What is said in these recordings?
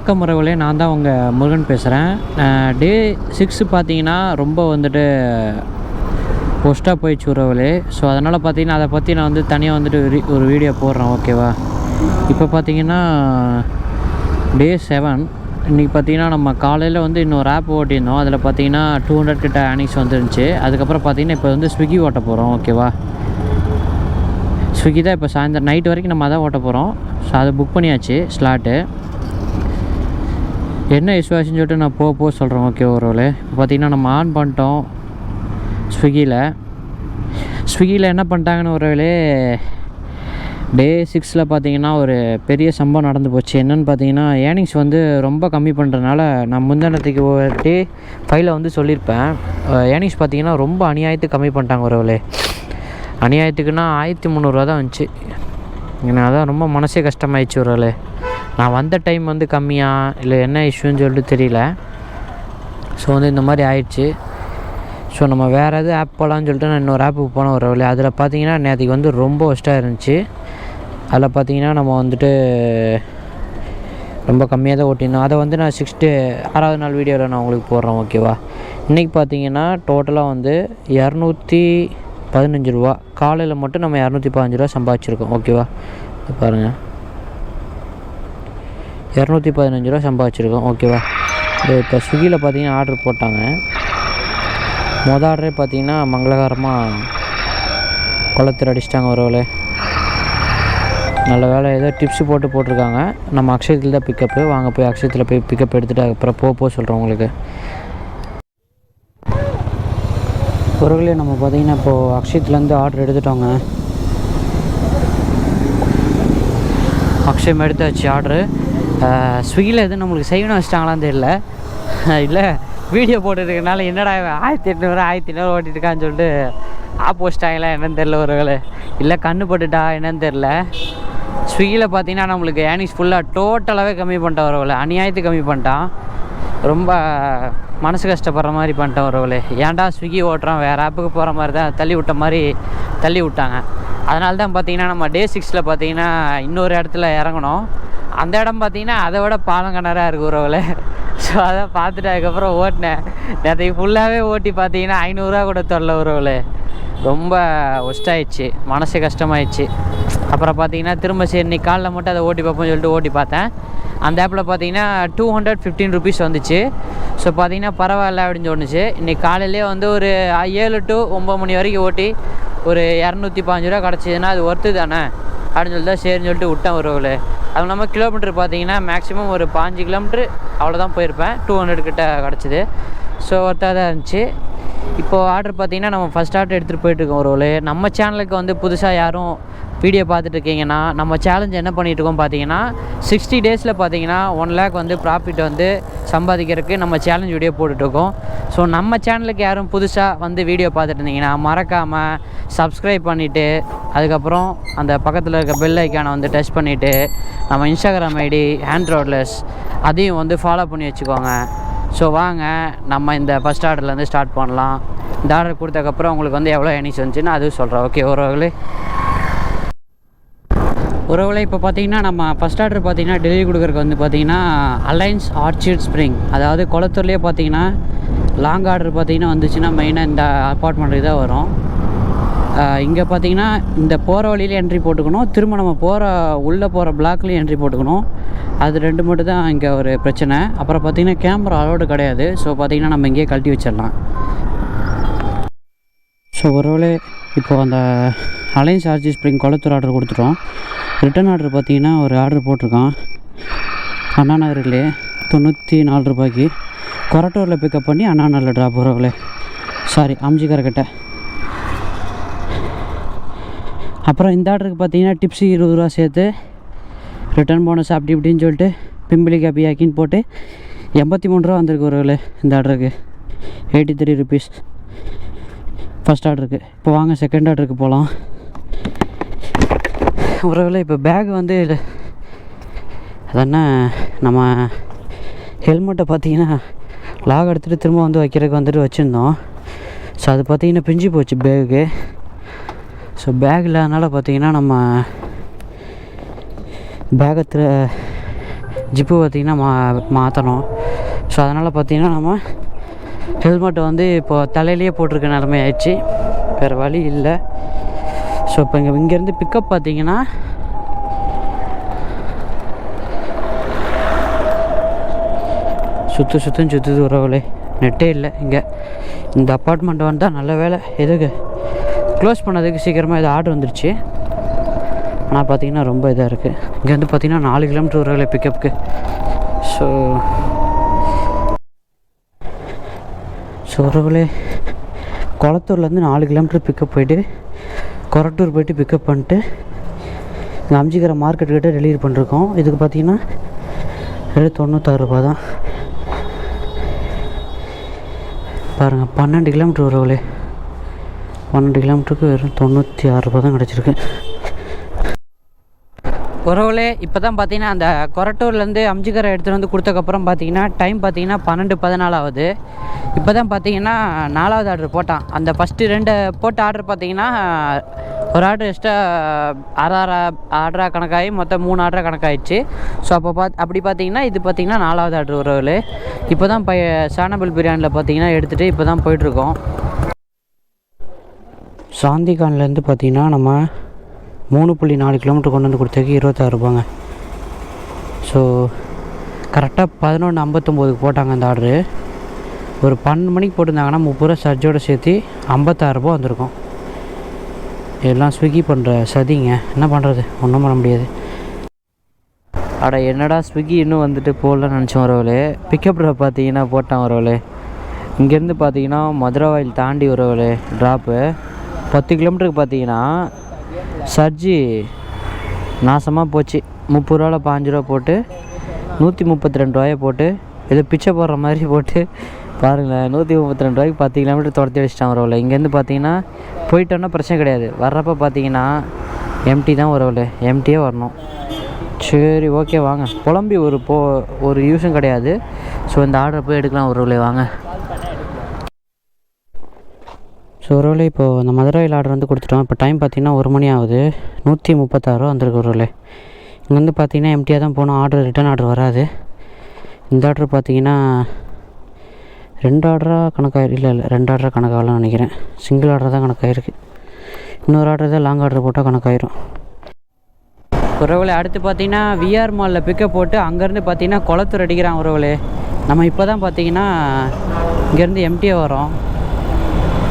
வணக்கம் உறவுகளே, நான் தான் உங்கள் முருகன் பேசுகிறேன். டே 6 பார்த்தீங்கன்னா ரொம்ப வந்துட்டு ஒஸ்ட்டாக போயிடுச்சு உறவுகளே. ஸோ அதனால் பார்த்தீங்கன்னா அதை பற்றி நான் வந்து தனியாக வந்துட்டு ஒரு வீடியோ போடுறேன், ஓகேவா. இப்போ பார்த்தீங்கன்னா டே 7. இன்றைக்கி பார்த்தீங்கன்னா நம்ம காலையில் வந்து இன்னொரு ஆப் ஓட்டியிருந்தோம். அதில் பார்த்தீங்கன்னா 200 கிட்ட ஏர்னிங்ஸ் வந்துருந்துச்சு. அதுக்கப்புறம் பார்த்தீங்கன்னா இப்போ வந்து ஸ்விக்கி ஓட்ட போகிறோம், ஓகேவா. ஸ்விக்கி தான் இப்போ சாயந்தரம் நைட் வரைக்கும் நம்ம அதான் ஓட்ட போகிறோம். ஸோ அதை புக் பண்ணியாச்சு ஸ்லாட்டு. என்ன இஷ்யூன்னு சொல்லிட்டு நான் போக சொல்கிறேன், ஓகே ஒருவேளை. இப்போ பார்த்திங்கன்னா நம்ம ஆன் பண்ணிட்டோம் ஸ்விக்கியில் என்ன பண்ணிட்டாங்கன்னு ஒருவேளை டே 6 பார்த்திங்கன்னா ஒரு பெரிய சம்பவம் நடந்து போச்சு. என்னென்னு பார்த்தீங்கன்னா ஏர்னிங்ஸ் வந்து ரொம்ப கம்மி பண்ணுறதுனால நான் முந்தினத்துக்கு டே 5 வந்து சொல்லியிருப்பேன். ஏர்னிங்ஸ் பார்த்திங்கன்னா ரொம்ப அநியாயத்துக்கு கம்மி பண்ணிட்டாங்க ஒருவேளை. அநியாயத்துக்குன்னா 1300 தான் வந்துச்சு. எனக்கு அதான் ரொம்ப மனசே கஷ்டமாயிடுச்சு ஒருவேளை. நான் வந்த டைம் வந்து கம்மியாக இல்லை என்ன இஷ்யூன்னு சொல்லிட்டு தெரியல. ஸோ வந்து இந்த மாதிரி ஆயிடுச்சு. ஸோ நம்ம வேறு எதுவும் ஆப் போகலான்னு சொல்லிட்டு நான் இன்னொரு ஆப்புக்கு போனோம் ஒரு வழி. அதில் பார்த்தீங்கன்னா நேற்றுக்கு வந்து ரொம்ப ஒஸ்ட்டாக இருந்துச்சு. அதில் பார்த்தீங்கன்னா நம்ம வந்துட்டு ரொம்ப கம்மியாக தான் ஓட்டியிருந்தோம். அதை வந்து நான் 6வது நாள் வீடியோவில் நான் உங்களுக்கு போடுறேன், ஓகேவா. இன்றைக்கி பார்த்தீங்கன்னா டோட்டலாக வந்து 215 ரூபா. காலையில் மட்டும் நம்ம 215 ரூபா சம்பாதிச்சிருக்கோம், ஓகேவா. இது பாருங்கள், 215 ரூபா சம்பாதிச்சிருக்கோம், ஓகேவா. இப்போ ஸ்விக்கியில் பார்த்தீங்கன்னா ஆர்டர் போட்டாங்க. ஆர்டரே பார்த்தீங்கன்னா மங்களகரமாக குளத்தில் அடிச்சிட்டாங்க ஒருவேளை. நல்ல வேலை ஏதோ டிப்ஸ் போட்டிருக்காங்க. நம்ம அக்ஷயத்தில் தான் பிக்கப்பு. வாங்க போய் அக்ஷயத்தில் போய் பிக்கப் எடுத்துகிட்டு அதுக்கப்புறம் போக சொல்கிறோம் உங்களுக்கு. ஒருவேளை நம்ம பார்த்தீங்கன்னா இப்போது அக்ஷயத்துலேருந்து ஆர்டர் எடுத்துட்டோங்க. அக்ஷயம் எடுத்தாச்சு ஆர்டரு. ஸ்விக்கியில் எதுவும் நம்மளுக்கு செய்யணும் வச்சிட்டாங்களான்னு தெரியல. இல்லை வீடியோ போட்டுருக்கனால என்னடா 1800 ஓட்டிட்டுருக்கான்னு சொல்லிட்டு ஆப்போசிட்டாங்களா என்னன்னு தெரில ஒருவேளை. இல்லை கண்ணு போட்டுட்டா என்னன்னு தெரில. ஸ்விக்கியில் பார்த்தீங்கன்னா நம்மளுக்கு ஏர்னிங்ஸ் ஃபுல்லாக டோட்டலாகவே கம்மி பண்ணிட்டான் ஒருவேளை. அநியாயத்துக்கு கம்மி பண்ணிட்டான். ரொம்ப மனசு கஷ்டப்படுற மாதிரி பண்ணிட்டேன் ஒருவேளை. ஏன்டா ஸ்விக்கி ஓட்டுறோம், வேறு ஆப்புக்கு போகிற மாதிரி தான் தள்ளி விட்டாங்க. அதனால தான் பார்த்தீங்கன்னா நம்ம டே 6 பார்த்தீங்கன்னா இன்னொரு இடத்துல இறங்கணும். அந்த இடம் பார்த்தீங்கன்னா அதை விட பாலங்கிணறாக இருக்குது உறவுல. ஸோ அதை பார்த்துட்டு அதுக்கப்புறம் ஓட்டினேன். நேற்றுக்கு ஃபுல்லாகவே ஓட்டி பார்த்தீங்கன்னா 500 ரூபா கூட தரல உறவுல. ரொம்ப ஒஸ்ட்டாயிடுச்சு, மனசு கஷ்டமாயிடுச்சு. அப்புறம் பார்த்தீங்கன்னா திரும்ப சரி இன்னைக்கு காலைல மட்டும் அதை ஓட்டி பார்ப்போம்னு சொல்லிட்டு ஓட்டி பார்த்தேன். அந்த ஆப்பில் பார்த்தீங்கன்னா 215 ருபீஸ் வந்துச்சு. ஸோ பார்த்தீங்கன்னா பரவாயில்ல அப்படின்னு தோணுச்சு. இன்றைக்கி காலையிலே வந்து ஒரு 7 to 9 மணி வரைக்கும் ஓட்டி ஒரு 215 ரூபா கிடச்சிதுன்னா அது ஒர்த்து தானே அப்படின்னு சொல்லி தான் சரின்னு சொல்லிட்டு விட்டேன் ஒருவேளை. அதுவும் இல்லாமல் கிலோமீட்டர் பார்த்தீங்கன்னா மேக்ஸிமம் ஒரு 5 கிலோமீட்டர் அவ்வளோதான் போயிருப்பேன். 200 கிட்ட கிடச்சிது. ஸோ ஒர்த்தாக தான் இருந்துச்சு. இப்போது ஆர்டர் பார்த்தீங்கன்னா நம்ம ஃபஸ்ட் ஆர்டர் எடுத்துகிட்டு போயிட்டுருக்கோம் ஒருவேளை. நம்ம சேனலுக்கு வந்து புதுசாக யாரும் வீடியோ பார்த்துட்ருக்கீங்கன்னா நம்ம சேலஞ்ச் என்ன பண்ணிகிட்ருக்கோம் பார்த்தீங்கன்னா 60 டேஸில் பார்த்தீங்கன்னா 1 lakh வந்து ப்ராஃபிட் வந்து சம்பாதிக்கிறதுக்கு நம்ம சேலஞ்ச் வீடியோ போட்டுட்ருக்கோம். ஸோ நம்ம சேனலுக்கு யாரும் புதுசாக வந்து வீடியோ பார்த்துட்டு இருந்தீங்கன்னா மறக்காமல் சப்ஸ்கிரைப் பண்ணிவிட்டு அதுக்கப்புறம் அந்த பக்கத்தில் இருக்க பெல் ஐக்கானை வந்து டச் பண்ணிவிட்டு நம்ம இன்ஸ்டாகிராம் ஐடி ஆண்ட்ராய்ட்லெஸ் அதையும் வந்து ஃபாலோ பண்ணி வச்சுக்கோங்க. ஸோ வாங்க நம்ம இந்த ஃபஸ்ட் ஆர்டர்லேருந்து ஸ்டார்ட் பண்ணலாம். இந்த ஆர்டர் கொடுத்ததுக்கப்புறம் உங்களுக்கு வந்து எவ்வளோ ஏர்னிங்ஸ் வந்துச்சுன்னு அதுவும் சொல்கிறேன், ஓகே உறவுகளே. இப்போ பார்த்தீங்கன்னா நம்ம ஃபஸ்ட் ஆர்டர் பார்த்தீங்கன்னா டெலிவரி கொடுக்குறதுக்கு வந்து பார்த்தீங்கன்னா அலைன்ஸ் ஆர்ச்சிட் ஸ்ப்ரிங், அதாவது குளத்தூர்லேயே பார்த்தீங்கன்னா லாங் ஆர்டர் பார்த்தீங்கன்னா வந்துச்சுன்னா மெயினாக இந்த அப்பார்ட்மெண்ட்டுக்கு தான் வரும். இங்கே பார்த்தீங்கன்னா இந்த போகிற வழியிலே என்ட்ரி போட்டுக்கணும், திரும்ப நம்ம உள்ளே போகிற பிளாக்லேயும் என்ட்ரி போட்டுக்கணும். அது 2 மட்டும் தான் இங்கே ஒரு பிரச்சனை. அப்புறம் பார்த்திங்கன்னா கேமரா அலோடு கிடையாது. ஸோ பார்த்திங்கன்னா நம்ம இங்கேயே கழட்டி வச்சிடலாம். ஸோ ஒருவேளை இப்போது அந்த alliance arch spring Kulathur order கொடுத்துட்டோம். ரிட்டன் ஆர்டர் பார்த்திங்கன்னா ஒரு ஆர்டர் போட்டிருக்கான் அண்ணா நகர்லேயே 94 ரூபாய்க்கு. கொரட்டூரில் பிக்கப் பண்ணி அண்ணா நகரில் ட்ராப் உறவுகளே. சாரி, அம்ஜிக்கரைக்கிட்ட. அப்புறம் இந்த ஆர்டருக்கு பார்த்தீங்கன்னா டிப்ஸு 20 ரூபா சேர்த்து ரிட்டர்ன் போனஸ் அப்படி இப்படின்னு சொல்லிட்டு பிம்பிளி காப்பி ஆக்கின்னு போட்டு 83 ரூபா வந்திருக்கு ஒருவேளை இந்த ஆர்டருக்கு. 83 ருபீஸ் ஃபஸ்ட் ஆர்டருக்கு. இப்போ வாங்க செகண்ட் ஆர்டருக்கு போகலாம் ஒருவேளை. இப்போ பேக் வந்து அதென்ன நம்ம ஹெல்மெட்டை பார்த்தீங்கன்னா லாக் எடுத்துகிட்டு திரும்ப வந்து வைக்கிறதுக்கு வந்துட்டு வச்சுருந்தோம். ஸோ அது பார்த்திங்கன்னா பிஞ்சு போச்சு பேகு. ஸோ பேக் இல்லாதனால பார்த்திங்கன்னா நம்ம பேகை ஜிப்பு பார்த்திங்கன்னா மாற்றணும். ஸோ அதனால் பார்த்திங்கன்னா நம்ம ஹெல்மெட்டை வந்து இப்போது தலையிலேயே போட்டிருக்க நிலமை ஆயிடுச்சு, வேறு வழி இல்லை. ஸோ இப்போ இங்கேருந்து பிக்கப் பார்த்திங்கன்னா சுற்றுது உறவுகளே. நெட்டே இல்லை இங்கே. இந்த அப்பார்ட்மெண்ட் வந்தால் நல்ல வேலை, எதுக்கு க்ளோஸ் பண்ணதுக்கு சீக்கிரமாக இது ஆர்டர் வந்துருச்சு. ஆனால் பார்த்திங்கன்னா ரொம்ப இதாக இருக்குது. இங்கேருந்து பார்த்திங்கன்னா 4 கிலோமீட்டர் உறவுகளே பிக்கப்புக்கு. ஸோ உறவுகளே குளத்தூர்லேருந்து 4 கிலோமீட்டர் பிக்கப் போயிட்டு கொரட்டூர் போயிட்டு பிக்கப் பண்ணிட்டு இங்கே அம்ஜிக்கரை மார்க்கெட்டுக்கிட்ட டெலிவரி பண்ணிருக்கோம். இதுக்கு பார்த்திங்கன்னா 96 ரூபா தான். பாருங்கள் 12 கிலோமீட்டர் உறவுகளே. 12 கிலோமீட்டருக்கு வெறும் 96 ரூபா தான் கிடச்சிருக்கு உறவுகளே. இப்போ தான் பார்த்தீங்கன்னா அந்த கொரட்டூர்லேருந்து அம்ஜிக்கரை எடுத்துகிட்டு வந்து கொடுத்தக்கப்புறம் பார்த்தீங்கன்னா டைம் பார்த்தீங்கன்னா 12:14 ஆகுது. இப்போ தான் பார்த்தீங்கன்னா 4வது ஆர்டர் போட்டான். அந்த ஃபஸ்ட்டு 2 போட்ட ஆர்டர் பார்த்தீங்கன்னா ஒரு ஆர்டர் எக்ஸ்ட்ரா 6 ஆர்டராக கணக்காகி மொத்தம் 3 ஆர்டராக கணக்காகிடுச்சு. ஸோ அப்போ அப்படி பார்த்தீங்கன்னா இது பார்த்தீங்கன்னா 4வது ஆர்டர் உறவுகளே. இப்போ தான் சானபிள் பிரியாணியில் பார்த்தீங்கன்னா எடுத்துகிட்டு இப்போ தான் போயிட்டுருக்கோம். சாந்திகான்லேருந்து பார்த்தீங்கன்னா நம்ம 3.4 கிலோமீட்டர் கொண்டு வந்து கொடுத்ததுக்கு 26 ரூபாங்க. ஸோ கரெக்டாக 11:59 போட்டாங்க அந்த ஆர்டரு. ஒரு 12 மணிக்கு போட்டிருந்தாங்கன்னா 30 ரூபா சர்ஜோடு சேர்த்து 56 ரூபா வந்திருக்கும். எல்லாம் ஸ்விக்கி பண்ணுற சதிங்க, என்ன பண்ணுறது, ஒன்றும் பண்ண முடியாது. அட என்னடா ஸ்விக்கி இன்னும் வந்துட்டு போடலன்னு நினச்சோம் உறவுகளே. பிக்கப் ட்ராப் பார்த்தீங்கன்னா போட்டான் உறவுகளே. இங்கேருந்து பார்த்தீங்கன்னா மதுரவாயில் தாண்டி உறவுகளே ட்ராப்பு 10 கிலோமீட்டருக்கு பார்த்தீங்கன்னா சர்ஜி நாசமாக போச்சு. 30 ரூபாவில் 5 ரூபா போட்டு 132 ரூபாயை போட்டு ஏதோ பிச்சை போடுற மாதிரி போட்டு பாருங்களேன். 132 ரூபாய்க்கு 10 கிலோமீட்டர் துரத்தி வச்சிட்டான் உறவுல. இங்கேருந்து பார்த்தீங்கன்னா போயிட்டோன்னா பிரச்சனை கிடையாது, வர்றப்போ பார்த்தீங்கன்னா எம்டி தான் உறவுல, எம்டியே வரணும். சரி ஓகே வாங்க, புலம்பி ஒரு யூஸும் கிடையாது. ஸோ இந்த ஆர்டரை போய் எடுக்கலாம் உறவுல, வாங்க. ஸோ உறவுல இப்போது இந்த மதுரையில் ஆர்டர் வந்து கொடுத்துட்டோம். இப்போ டைம் பார்த்திங்கன்னா 1 மணி ஆகுது. 136 ரூபா வந்திருக்கு உறவுல. இங்கே வந்து பார்த்திங்கன்னா எம்டியாக தான் போகணும், ஆர்டர் ரிட்டன் ஆர்டர் வராது. இந்த ஆர்டர் பார்த்திங்கன்னா 2 ஆர்டராக கணக்காயிரு, இல்லை 2 ஆர்டராக கணக்காகலாம்னு நினைக்கிறேன். சிங்கிள் ஆர்டர் தான் கணக்காயிருக்கு. இன்னொரு ஆர்டர் தான் லாங் ஆர்டர் போட்டால் கணக்காயிரும் உறவுகளே. அடுத்து பார்த்திங்கன்னா விஆர் மாலில் பிக்கப் போட்டு அங்கேருந்து பார்த்திங்கன்னா குளத்தூர் அடிக்கிறான் உறவுகளே. நம்ம இப்போ தான் பார்த்திங்கன்னா இங்கேருந்து எம்டியாக வரோம்.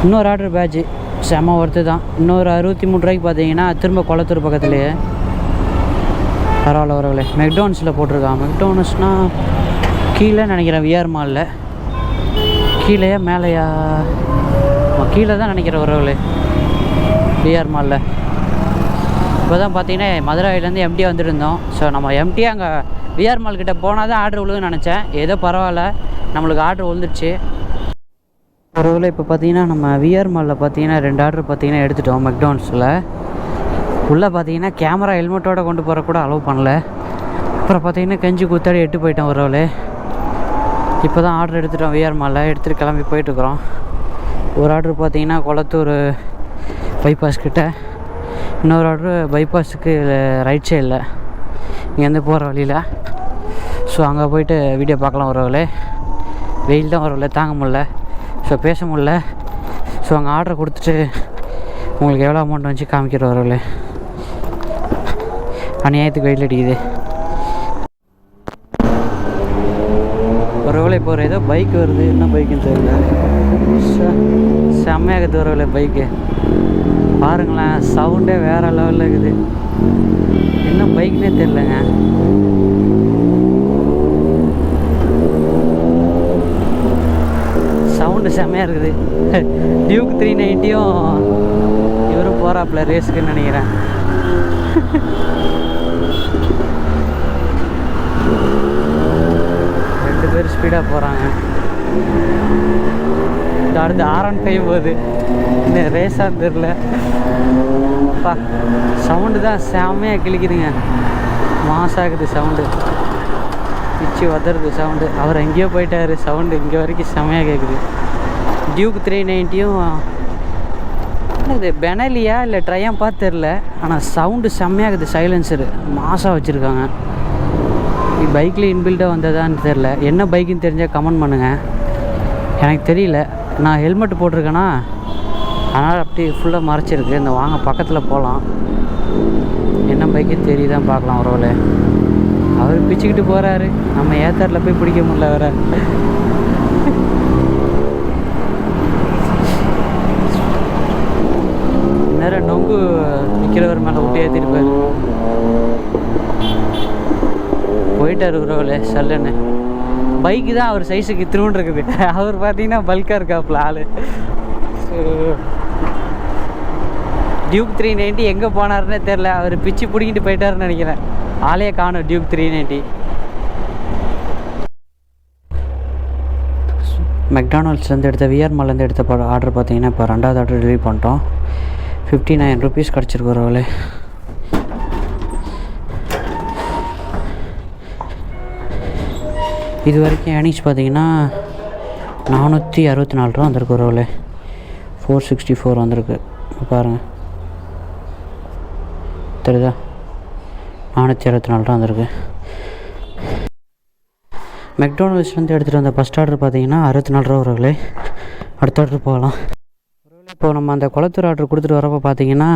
இன்னொரு ஆர்டர் பேட்சு செம ஒருத்து தான். இன்னொரு 63 ரூபாய்க்கு பார்த்தீங்கன்னா திரும்ப குளத்தூர் பக்கத்துலேயே. பரவாயில்ல உறவுகளே. மெக்டோனல்ஸில் போட்டிருக்கான். மெக்டோனல்ஸ்னால் கீழே நினைக்கிறேன், விஆர் மாலில் கீழேயா மேலேயா, கீழே தான் நினைக்கிறேன் உறவுகளே, விஆர் மாலில். இப்போ தான் பார்த்தீங்கன்னா மதுரையிலேருந்து எம்டியாக வந்துட்டு இருந்தோம். ஸோ நம்ம எம்டியாக அங்கே விஆர் மால் கிட்டே போனால் தான் ஆர்டர் விழுதுன்னு நினச்சேன். ஏதோ பரவாயில்ல, நம்மளுக்கு ஆர்டர் விழுந்துருச்சு உறவுகளே. இப்போ பார்த்தீங்கன்னா நம்ம விஆர் மாலில் பார்த்தீங்கன்னா 2 ஆர்டர் பார்த்தீங்கன்னா எடுத்துட்டோம். மெக்டோனல்ஸில் உள்ளே பார்த்தீங்கன்னா கேமரா ஹெல்மெட்டோடு கொண்டு போகிற கூட அலோவ் பண்ணல. அப்புறம் பார்த்தீங்கன்னா கெஞ்சி கூத்தாடி எட்டு போயிட்டோம் உறவுகளே. இப்போ தான் ஆர்டர் எடுத்துட்டோம் விஆர் மாலில், எடுத்துகிட்டு கிளம்பி போயிட்டுருக்குறோம். ஒரு ஆர்டர் பார்த்தீங்கன்னா குளத்தூர் பைபாஸ் கிட்ட, இன்னொரு ஆர்டரு பைபாஸுக்கு ரைட் சைடில் இங்கேருந்து போகிற வழியில். ஸோ அங்கே போயிட்டு வீடியோ பார்க்கலாம் உறவுகளே. வெயில் தான் உறவுகளே, தாங்க முடில, ஸோ பேச முடில. ஸோ அங்கே ஆர்டர் கொடுத்துட்டு உங்களுக்கு எவ்வளோ அமௌண்ட் வச்சு காமிக்கிற உறவுகளே. அநியாயத்துக்கு வெயில் அடிக்குது உறவுகளே. இப்போ ஒரு ஏதோ பைக் வருது, என்ன பைக்குன்னு தெரியல, செம்மையாகுது உறவுகளே பைக்கு. பாருங்களேன், சவுண்டே வேறு லெவலில் இருக்குது. என்ன பைக்குன்னே தெரிலங்க. சவுண்டு செம்மையாக இருக்குது. டியூக் 390யும் இவரும் போகிறாப்புல ரேஸுக்குன்னு நினைக்கிறேன். ரெண்டு பேர் ஸ்பீடாக போகிறாங்க. அடுத்து R15 போகுது, இன்னும் ரேஸாக தெரில. அப்பா சவுண்டு தான் செம்மையாக கிழிக்குதுங்க, மாசாகுது சவுண்டு, பிச்சு வதருது சவுண்டு. அவர் எங்கேயோ போயிட்டார், சவுண்டு இங்கே வரைக்கும் செம்மையாக கேட்குது. டியூக் 390யும் இது பெனலியா இல்லை ட்ரையாம்பா தெரில, ஆனால் சவுண்டு செம்மையாகுது. சைலன்சரு மாசாக வச்சுருக்காங்க. பைக்கில் இன்பில்டாக வந்ததான்னு தெரில. என்ன பைக்குன்னு தெரிஞ்சால் கமெண்ட் பண்ணுங்கள். எனக்கு தெரியல. நான் ஹெல்மெட் போட்டிருக்கேன்னா அதனால் அப்படி ஃபுல்லாக மறைச்சிருக்கு. இந்த வாங்க பக்கத்தில் போகலாம். என்ன பைக்குன்னு தெரியுதான் பார்க்கலாம். ஒருவேளை அவர் பிச்சுக்கிட்டு போகிறாரு, நம்ம ஏத்தரில் போய் பிடிக்க முடியல. வேற நேரம் நொங்கு விற்கிறவர் மேலே விட்டு ஏற்றிருப்பார். போயிட்டார் உறவுல சல்லுன்னு. பைக்கு தான் அவர் சைஸுக்கு திரும்ப இருக்குது. அவர் பார்த்தீங்கன்னா பல்காக இருக்காப்புல ஆள். டியூக் 390 எங்கே போனாருன்னே தெரில. அவர் பிச்சு பிடிக்கிட்டு போயிட்டாருன்னு நினைக்கிறேன். ஆளையே காணும் டியூக் 390. மெக்டானல்ட்ஸ்லேருந்து எடுத்த விஆர் மால்லேருந்து எடுத்த ஆர்டர் பார்த்தீங்கன்னா இப்போ 2வது ஆர்டர் டெலிவரி பண்ணிட்டோம். 59 rupees கிடச்சிருக்கு ஒருவேளை. இது வரைக்கும் ஏர்னிங்ஸ் பார்த்தீங்கன்னா 464 ரூபா வந்திருக்கு ஒருவேளை. 464 வந்திருக்கு பாருங்கள், தெரியுதா? 464 ரூபா வந்திருக்கு. மெக்டானல்ட்ஸ்லேருந்து எடுத்துகிட்டு வந்த ஃபஸ்ட் ஆர்டர் பார்த்தீங்கன்னா 64 ரூபா ஒருவேளை. அடுத்த ஆர்டர் போகலாம். இப்போது நம்ம அந்த குளத்தூர் ஆர்டர் கொடுத்துட்டு வரப்போ பார்த்தீங்கன்னா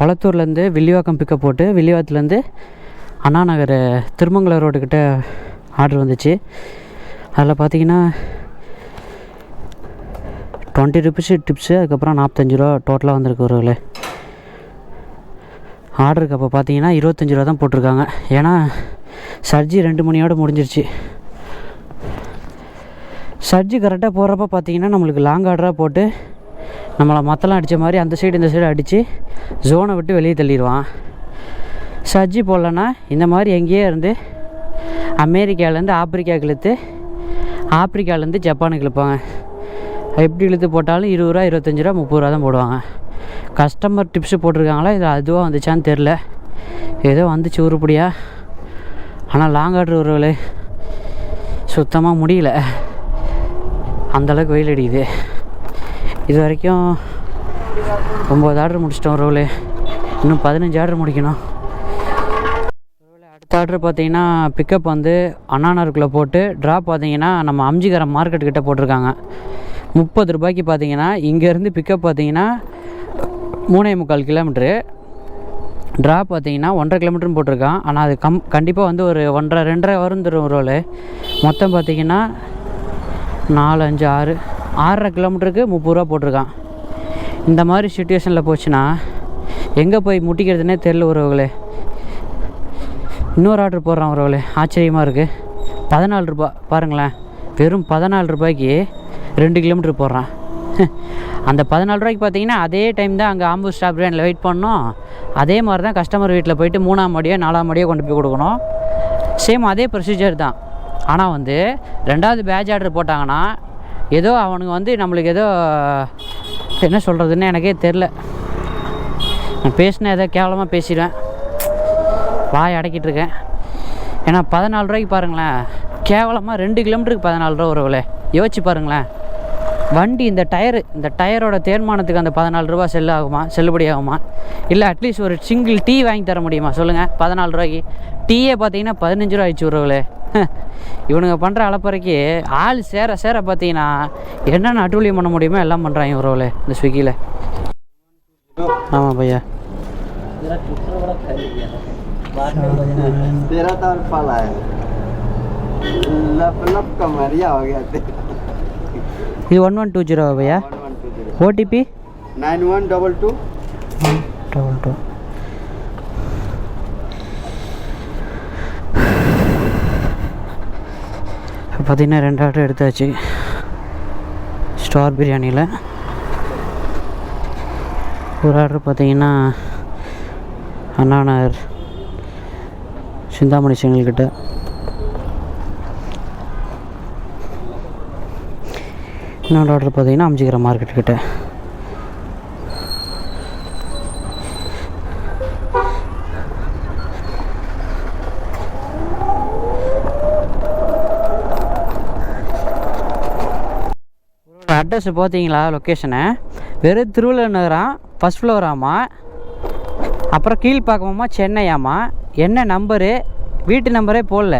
குளத்தூர்லேருந்து வில்லிவாக்கம் பிக்கப் போட்டு வில்லிவாக்கத்துலேருந்து அண்ணா நகர் திருமங்கலம் ரோடுக்கிட்ட ஆர்டர் வந்துச்சு. அதில் பார்த்தீங்கன்னா 20 rupees டிப்ஸு, அதுக்கப்புறம் 45 ரூபா டோட்டலாக வந்திருக்கு ஒருவேளை. ஆர்டருக்கு அப்போ பார்த்தீங்கன்னா 25 ரூபா தான் போட்டிருக்காங்க. ஏன்னா சர்ஜி 2 மணியோடு முடிஞ்சிருச்சு. சர்ஜி கரெக்டாக போகிறப்ப பார்த்தீங்கன்னா நம்மளுக்கு லாங் ஆர்டராக போட்டு நம்மளை மற்றெல்லாம் அடித்த மாதிரி அந்த சைடு இந்த சைடு அடித்து ஜோனை விட்டு வெளியே தள்ளிடுவான். சர்ஜி போடலன்னா இந்த மாதிரி எங்கேயே இருந்து அமெரிக்காவிலேருந்து ஆப்பிரிக்காவுக்கு இழுத்து, ஆப்பிரிக்காவிலேருந்து ஜப்பானுக்கு இழுப்பாங்க. எப்படி இழுத்து போட்டாலும் 20 ரூபா 25 ரூபா 30 ரூபா தான் போடுவாங்க. கஸ்டமர் டிப்ஸு போட்டிருக்காங்களா, இது அதுவாக வந்துச்சான்னு தெரில. ஏதோ வந்துச்சு உருப்படியாக. ஆனால் லாங் ஆர்டர் ஒருவேளை சுத்தமாக முடியல, அந்தளவுக்கு வெயில் அடிக்குது. இது வரைக்கும் 9 ஆர்டர் முடிச்சிட்டோம் ஒருவேளை. இன்னும் 15 ஆர்டர் முடிக்கணும். அடுத்த ஆர்டர் பார்த்தீங்கன்னா பிக்கப் வந்து அண்ணாநகருக்குள்ளே போட்டு ட்ராப் பார்த்தீங்கன்னா நம்ம அம்ஜிகரம் மார்க்கெட்டுக்கிட்ட போட்டிருக்காங்க. 30 ரூபாய்க்கு பார்த்தீங்கன்னா இங்கேருந்து பிக்கப் பார்த்தீங்கன்னா 3.25 கிலோமீட்ரு, ட்ராப் பார்த்தீங்கன்னா 1.5 கிலோமீட்டர்னு போட்டிருக்கான். ஆனால் அது கண்டிப்பாக வந்து ஒரு 1.5-2.5 வந்துடும் ஒருவேளை. மொத்தம் பார்த்தீங்கன்னா 4, 5, 6, 6.5 கிலோமீட்டருக்கு 30 ரூபா போட்டிருக்கான். இந்த மாதிரி சுச்சுவேஷனில் போச்சுன்னா எங்கே போய் முட்டிக்கிறதுனே தெரில ஒருவர்களே. இன்னொரு ஆர்டர் போடுறான் ஒருவர்களே, ஆச்சரியமாக இருக்குது. 14 ரூபா பாருங்களேன், வெறும் 14 ரூபாய்க்கு 2 கிலோமீட்டர் போடுறான். அந்த 14 ரூபாய்க்கு பார்த்தீங்கன்னா அதே டைம் தான் அங்கே ஆம்பூர் ஸ்டாப் லைனில் வெயிட் பண்ணோம். அதே மாதிரி தான் கஸ்டமர் வீட்டில் போயிட்டு 3ஆம் மாடியோ 4ஆம் மாடியோ கொண்டு போய் கொடுக்கணும். சேம் அதே ப்ரொசீஜர் தான். ஆனால் வந்து 2வது பேட்ச் ஆர்டர் போட்டாங்கன்னா ஏதோ அவனுங்க வந்து நம்மளுக்கு ஏதோ என்ன சொல்கிறதுன்னு எனக்கே தெரில. நான் பேசினேன் ஏதோ கேவலமாக பேசிடுவேன், வாய் அடக்கிட்டு இருக்கேன். ஏன்னா 14 ரூபாய்க்கு பாருங்களேன், கேவலமாக 2 கிலோமீட்டருக்கு 14 ரூபா ஒருவேளை. யோசிச்சு பாருங்களேன். வண்டி இந்த டயரோட தேர்மானத்துக்கு அந்த 14 ரூபா செல்லுபடி ஆகுமா? இல்லை அட்லீஸ்ட் ஒரு சிங்கிள் டீ வாங்கி தர முடியுமா சொல்லுங்கள்? 14 ரூபாய்க்கு டீயே பார்த்தீங்கன்னா 15 ரூபா ஆயிடுச்சு உறவுகளே. இவனுங்க பண்ணுற அளப்பறைக்கு ஆள் சேர பார்த்தீங்கன்னா என்னென்ன அட்டூழியம் பண்ண முடியுமோ எல்லாம் பண்ணுறாங்க உறவுகளே இந்த ஸ்விக்கியில். ஆமாம் பையா, இது 1120 भैया. OTP 9122 பார்த்தீங்கன்னா 2 ஆர்டர் எடுத்தாச்சு. ஸ்டார் பிரியாணியில் ஒரு ஆர்டர் பார்த்தீங்கன்னா அண்ணாநகர் சிந்தாமணி சிங்கல்கிட்ட, இன்னொரு ஆர்டர் பார்த்தீங்கன்னா அம்ஜிகரம் மார்க்கெட்டுக்கிட்ட. அட்ரஸ் பார்த்தீங்களா? லொக்கேஷனை வெறும் திருவள்ளுவர் நகரம், ஃபஸ்ட் ஃப்ளோராமா, அப்புறம் கீழ்பாக்கமாம்மா, சென்னையாம்மா. என்ன நம்பரு வீட்டு நம்பரே போடல,